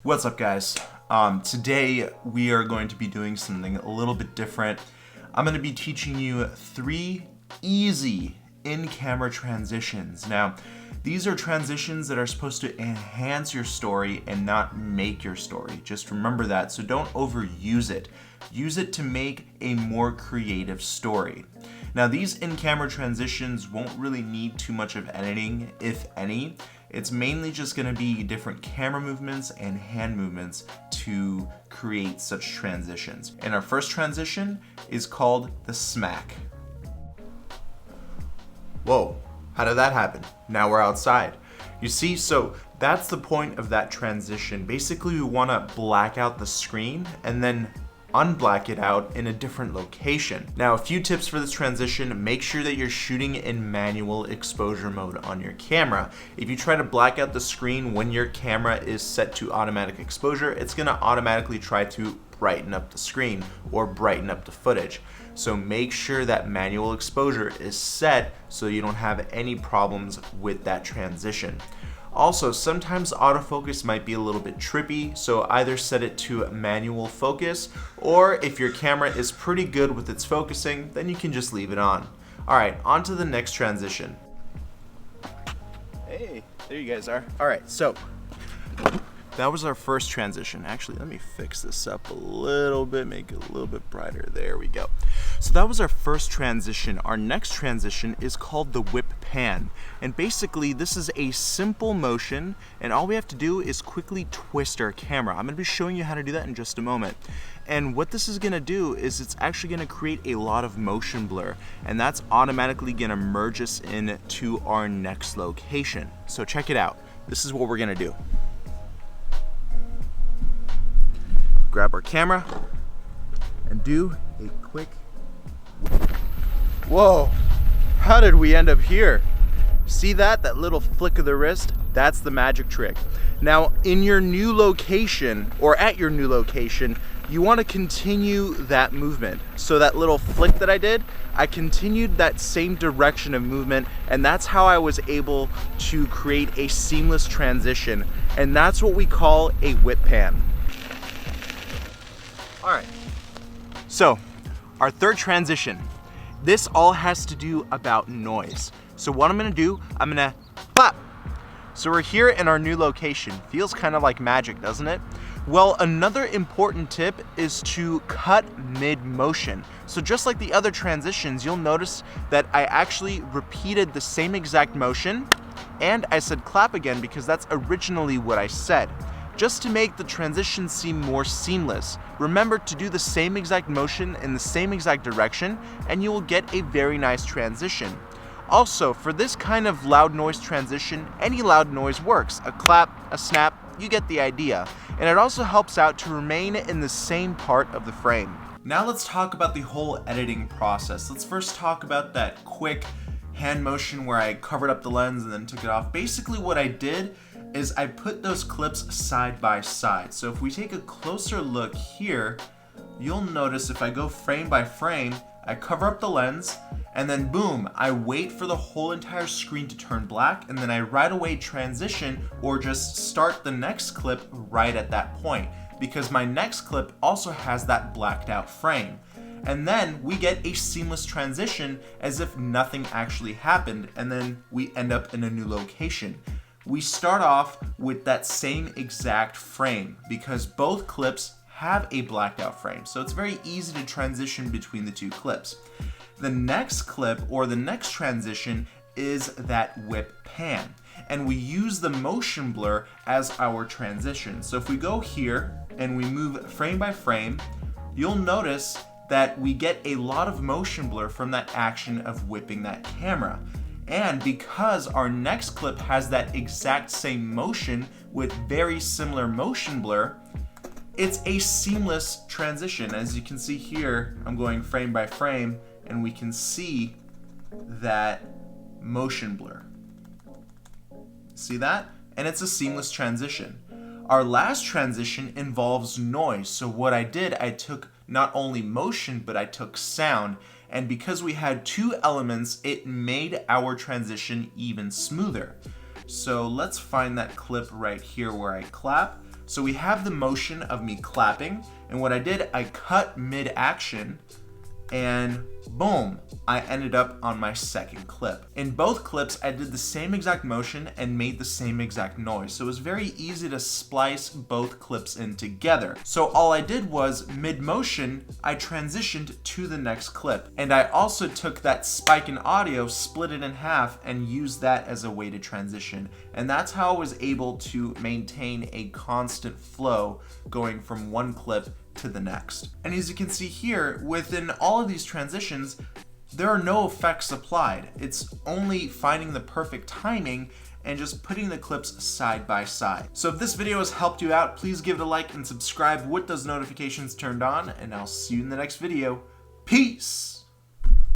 What's up, guys? Today we are going to be doing something a little bit different. I'm going to be teaching you 3 easy in-camera transitions. Now, these are transitions that are supposed to enhance your story and not make your story. Just remember that, so don't overuse it. Use it to make a more creative story. Now, these in-camera transitions won't really need too much of editing, if any. It's mainly just going to be different camera movements and hand movements to create such transitions. And our first transition is called the smack. Whoa, how did that happen? Now we're outside. You see, so that's the point of that transition. Basically, we want to black out the screen and then unblack it out in a different location. Now, a few tips for this transition: make sure that you're shooting in manual exposure mode on your camera. If you try to black out the screen when your camera is set to automatic exposure, it's gonna automatically try to brighten up the screen or brighten up the footage. So make sure that manual exposure is set so you don't have any problems with that transition. Also, sometimes autofocus might be a little bit trippy, so either set it to manual focus, or if your camera is pretty good with its focusing, then you can just leave it on. Alright, on to the next transition. Hey, there you guys are. Alright, so that was our first transition. Actually, let me fix this up a little bit, make it a little bit brighter. There we go. So that was our first transition. Our next transition is called the whip pan. And basically, this is a simple motion, and all we have to do is quickly twist our camera. I'm gonna be showing you how to do that in just a moment. And what this is gonna do is it's actually gonna create a lot of motion blur, and that's automatically gonna merge us into our next location. So check it out. This is what we're gonna do. Grab our camera and do a quick whip. Whoa, how did we end up here? See that little flick of the wrist? That's the magic trick. Now, in your new location, or at your new location, you want to continue that movement. So that little flick that I did, I continued that same direction of movement, and that's how I was able to create a seamless transition. And that's what we call a whip pan. All right, so our third transition. This all has to do about noise. So what I'm gonna do, I'm gonna clap. So we're here in our new location. Feels kind of like magic, doesn't it? Well, another important tip is to cut mid-motion. So just like the other transitions, you'll notice that I actually repeated the same exact motion, and I said clap again because that's originally what I said. Just to make the transition seem more seamless, remember to do the same exact motion in the same exact direction, and you will get a very nice transition. Also, for this kind of loud noise transition, any loud noise works. A clap, a snap, you get the idea. And it also helps out to remain in the same part of the frame. Now let's talk about the whole editing process. Let's first talk about that quick hand motion where I covered up the lens and then took it off. Basically what I did is I put those clips side by side. So if we take a closer look here, you'll notice if I go frame by frame, I cover up the lens, and then boom, I wait for the whole entire screen to turn black, and then I right away transition or just start the next clip right at that point, because my next clip also has that blacked out frame. And then we get a seamless transition as if nothing actually happened, and then we end up in a new location. We start off with that same exact frame because both clips have a blacked out frame, so it's very easy to transition between the two clips. The next clip or the next transition is that whip pan, and we use the motion blur as our transition. So if we go here and we move frame by frame, you'll notice that we get a lot of motion blur from that action of whipping that camera. And because our next clip has that exact same motion with very similar motion blur, it's a seamless transition. As you can see here, I'm going frame by frame, and we can see that motion blur. See that? And it's a seamless transition. Our last transition involves noise. So what I did, I took not only motion, but I took sound. And because we had 2 elements, it made our transition even smoother. So let's find that clip right here where I clap. So we have the motion of me clapping, and what I did, I cut mid-action, and boom, I ended up on my second clip. In both clips, I did the same exact motion and made the same exact noise. So it was very easy to splice both clips in together. So all I did was mid-motion, I transitioned to the next clip. And I also took that spike in audio, split it in half, and used that as a way to transition. And that's how I was able to maintain a constant flow going from one clip to the next. And as you can see here, within all of these transitions, there are no effects applied. It's only finding the perfect timing and just putting the clips side by side. So if this video has helped you out, please give it a like and subscribe with those notifications turned on, and I'll see you in the next video. Peace!